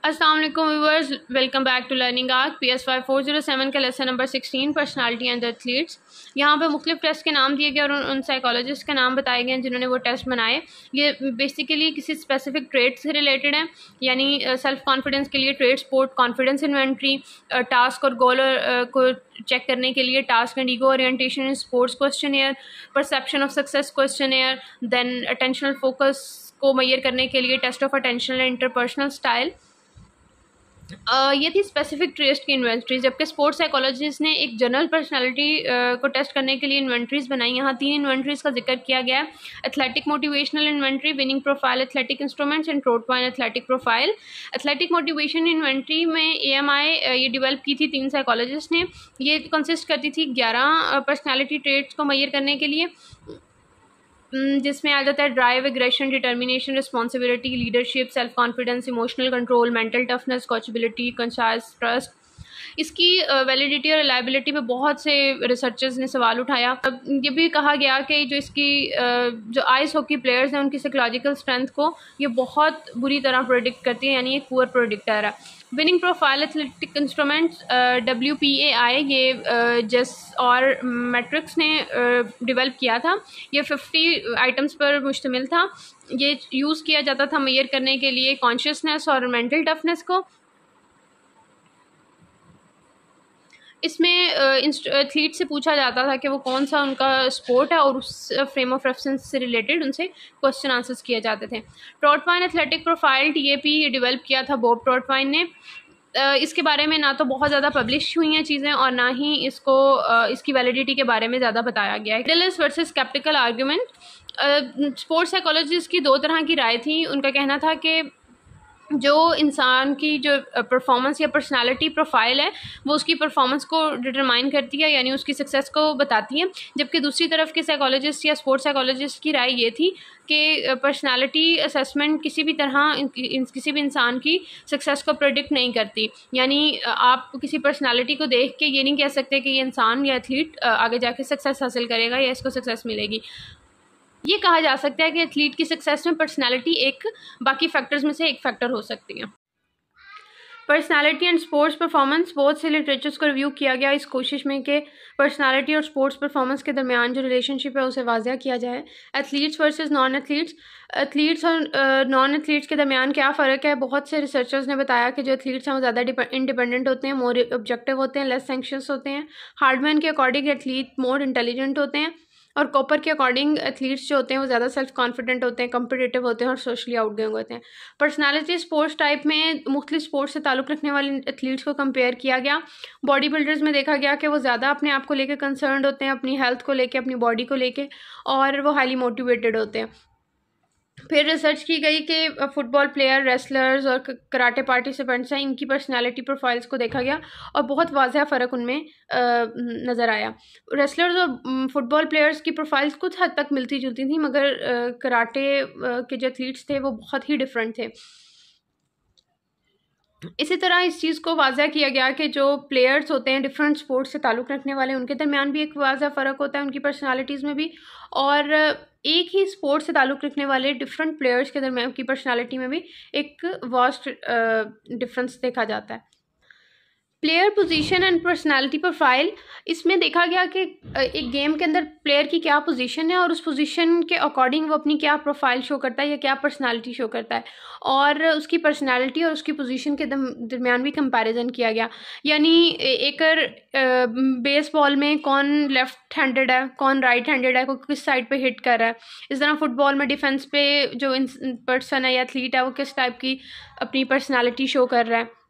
अस्सलाम वालेकुम viewers, welcome back to learning ark PS5 407 का lesson number 16 personality and athletes. यहाँ पे मुख्तलिफ टेस्ट के नाम दिए गए और उन साइकोलॉजिस्ट के नाम बताए गए हैं जिन्होंने वो टेस्ट बनाए। ये बेसिकली किसी स्पेसिफिक ट्रेड से रिलेटेड है, यानी सेल्फ कॉन्फिडेंस के लिए trait sport confidence inventory, task और गोल को चेक करने के लिए task and ego orientation in sports questionnaire, perception of success questionnaire, then attentional focus को मैयर करने के लिए test of attentional and interpersonal style. ये थी स्पेसिफिक टेस्ट की इन्वेंट्रीज, जबकि स्पोर्ट्स साइकोलॉजिस्ट ने एक जनरल पर्सनालिटी को टेस्ट करने के लिए इन्वेंट्रीज बनाई। यहाँ 3 इन्वेंट्रीज का जिक्र किया गया है: athletic motivational inventory, winning profile athletic instruments and Trotwine athletic profile. Athletic motivation inventory में AMI ये डेवलप की थी 3 साइकोलॉजिस्ट ने। ये कंसिस्ट करती थी 11 पर्सनैलिटी ट्रेट्स को मैयर करने के लिए, जिसमें आ जाता है drive, aggression, determination, responsibility, leadership, self confidence, emotional control, mental toughness, coachability, conscious, trust. इसकी वैलिडिटी और रिलायबिलिटी पे बहुत से रिसर्चर्स ने सवाल उठाया। अब ये भी कहा गया कि जो इसकी जो आइस हॉकी प्लेयर्स हैं उनकी साइकोलॉजिकल स्ट्रेंथ को ये बहुत बुरी तरह प्रेडिक्ट करती है, यानी एक पुअर प्रेडिक्टर है। Winning profile athletic instruments WPAI ये जेस और मैट्रिक्स ने डेवलप किया था। ये 50 आइटम्स पर मुश्तमिल था। ये यूज़ किया जाता था मेजर करने के लिए कॉन्शियसनेस और मेंटल टफनेस को। इसमें एथलीट से पूछा जाता था कि वो कौन सा उनका स्पोर्ट है और उस फ्रेम ऑफ रेफरेंस से रिलेटेड उनसे क्वेश्चन आंसर्स किए जाते थे। ट्रोटवाइन एथलेटिक प्रोफाइल TAP ये डेवलप किया था बॉब ट्रोटवाइन ने। इसके बारे में ना तो बहुत ज़्यादा पब्लिश हुई हैं चीज़ें और ना ही इसको इसकी वैलिडिटी के बारे में ज़्यादा बताया गया है। डेलिस versus sceptical argument. Sports psychologist की 2 तरह की राय थी। उनका कहना था कि जो इंसान की जो परफॉर्मेंस या पर्सनालिटी प्रोफाइल है वो उसकी परफॉर्मेंस को डिटरमाइन करती है, यानी उसकी सक्सेस को बताती है, जबकि दूसरी तरफ के साइकोलॉजिस्ट या स्पोर्ट्स साइकोलॉजिस्ट की राय ये थी कि पर्सनालिटी असेसमेंट किसी भी तरह किसी भी इंसान की सक्सेस को प्रेडिक्ट नहीं करती। यानी आप किसी पर्सनालिटी को देख के ये नहीं कह सकते कि ये इंसान या एथलीट आगे जाके सक्सेस हासिल करेगा या इसको सक्सेस मिलेगी। ये कहा जा सकता है कि एथलीट की सक्सेस में पर्सनालिटी एक बाकी फैक्टर्स में से एक फैक्टर हो सकती है। पर्सनालिटी एंड स्पोर्ट्स परफॉर्मेंस, बहुत से लिटरेचर्स को रिव्यू किया गया इस कोशिश में कि पर्सनालिटी और स्पोर्ट्स परफॉर्मेंस के दरमियान जो रिलेशनशिप है उसे वाज़ह किया जाए। Athletes versus non athletes, athletes और नॉन एथलीट्स के दरमियान क्या फ़र्क है। बहुत से रिसर्चर्स ने बताया कि जो एथलीट्स हैं वो ज़्यादा इंडिपेंडेंट होते हैं, मोर ऑब्जेक्टिव होते हैं, लेस एंक्शियस होते हैं। हार्डमैन के अकॉर्डिंग एथलीट मोर इंटेलिजेंट होते हैं और कॉपर के अकॉर्डिंग एथलीट्स जो होते हैं वो ज़्यादा सेल्फ कॉन्फिडेंट होते हैं, कम्पिटिटिव होते हैं और सोशली आउटगोइंग होते हैं। पर्सनालिटी स्पोर्ट्स टाइप में मुख्तलिफ स्पोर्ट्स से ताल्लुक़ रखने वाले एथलीट्स को कंपेयर किया गया। बॉडी बिल्डर्स में देखा गया कि वो ज़्यादा अपने आप को लेकर कंसर्न्ड होते हैं, अपनी हेल्थ को लेकर, अपनी बॉडी को लेकर, और वो हाईली मोटिवेटेड होते हैं। फिर रिसर्च की गई कि फुटबॉल प्लेयर, रेसलर्स और कराटे पार्टिसिपेंट्स हैं, इनकी पर्सनालिटी प्रोफाइल्स को देखा गया और बहुत वाज़ह फ़र्क उनमें नज़र आया। रेसलर्स और फुटबॉल प्लेयर्स की प्रोफाइल्स कुछ हद तक मिलती जुलती थी, मगर कराटे के जो एथलीट्स थे वो बहुत ही डिफरेंट थे। इसी तरह इस चीज़ को वाज़ह किया गया कि जो प्लेयर्स होते हैं डिफरेंट स्पोर्ट्स से ताल्लुक़ रखने वाले, उनके दरमियान भी एक वाज़ह फ़र्क होता है उनकी पर्सनालिटीज़ में भी, और एक ही स्पोर्ट्स से ताल्लुक़ रखने वाले डिफरेंट प्लेयर्स के दरमियान की पर्सनालिटी में भी एक वास्ट डिफरेंस देखा जाता है। Player position and personality profile, इसमें देखा गया कि एक गेम के अंदर प्लेयर की क्या पोजीशन है और उस पोजीशन के अकॉर्डिंग वो अपनी क्या प्रोफाइल शो करता है या क्या पर्सनालिटी शो करता है, और उसकी पर्सनालिटी और उसकी पोजीशन के दरमियान भी कंपैरिजन किया गया। यानी एक बेसबॉल में कौन लेफ्ट हैंडेड है, कौन राइट हैंडेड है, कोई किस साइड पे हिट कर रहा है। इस तरह फुटबॉल में डिफेंस पे जो पर्सन है या एथलीट है वो किस टाइप की अपनी पर्सनालिटी शो कर रहा है।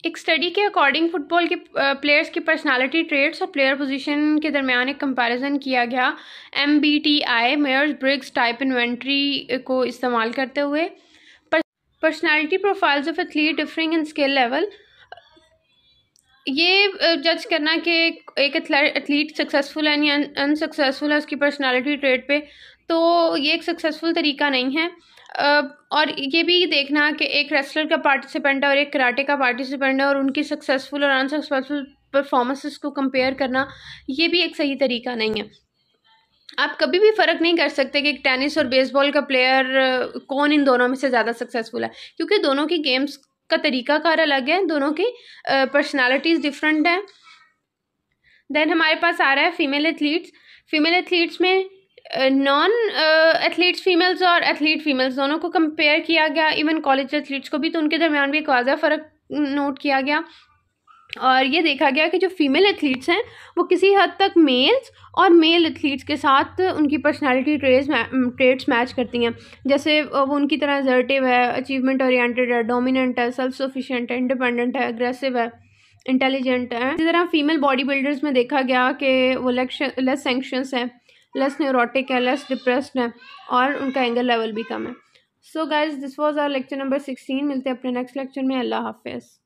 एक स्टडी के अकॉर्डिंग फुटबॉल के प्लेयर्स की पर्सनालिटी ट्रेट्स और प्लेयर पोजीशन के दरमियान एक कंपैरिजन किया गया MBTI Myers Briggs type inventory को इस्तेमाल करते हुए। Personality profiles of athlete differing in skill level, ये जज करना कि एक एथलीट सक्सेसफुल है या अनसक्सेसफुल है उसकी पर्सनालिटी ट्रेट पे, तो ये एक सक्सेसफुल तरीका नहीं है। और ये भी देखना कि एक रेसलर का पार्टिसिपेंट है और एक कराटे का पार्टिसिपेंट है और उनकी सक्सेसफुल और अनसक्सेसफुल परफॉर्मेंसेस को कंपेयर करना, ये भी एक सही तरीका नहीं है। आप कभी भी फ़र्क नहीं कर सकते कि टेनिस और बेसबॉल का प्लेयर कौन इन दोनों में से ज़्यादा सक्सेसफुल है, क्योंकि दोनों की गेम्स का तरीकाकार अलग है, दोनों की पर्सनालिटीज़ डिफरेंट है। देन हमारे पास आ रहा है फीमेल एथलीट्स। फीमेल एथलीट्स में नॉन एथलीट्स फीमेल्स और एथलीट फीमेल्स दोनों को कंपेयर किया गया। इवन कॉलेज एथलीट्स को भी, तो उनके दरमियान भी एक वाज़ा फ़र्क नोट किया गया। और ये देखा गया कि जो फीमेल एथलीट्स हैं वो किसी हद तक मेल्स और मेल एथलीट्स के साथ उनकी पर्सनालिटी ट्रेट्स मैच करती हैं। जैसे वो उनकी तरह असर्टिव है, अचीवमेंट ओरिएंटेड है, डोमिनेंट है, सेल्फ सफिशिएंट है, इंडिपेंडेंट है, अग्रेसिव है, इंटेलिजेंट है। इसी तरह फीमेल बॉडी बिल्डर्स में देखा गया कि वो लेस एंक्शियस है, लेस न्यूरोटिक है, लेस डिप्रेस्ड है और उनका एंगर लेवल भी कम है। So guys, this was our lecture number 16। मिलते हैं अपने नेक्स्ट लेक्चर में। अल्लाह हाफिज़।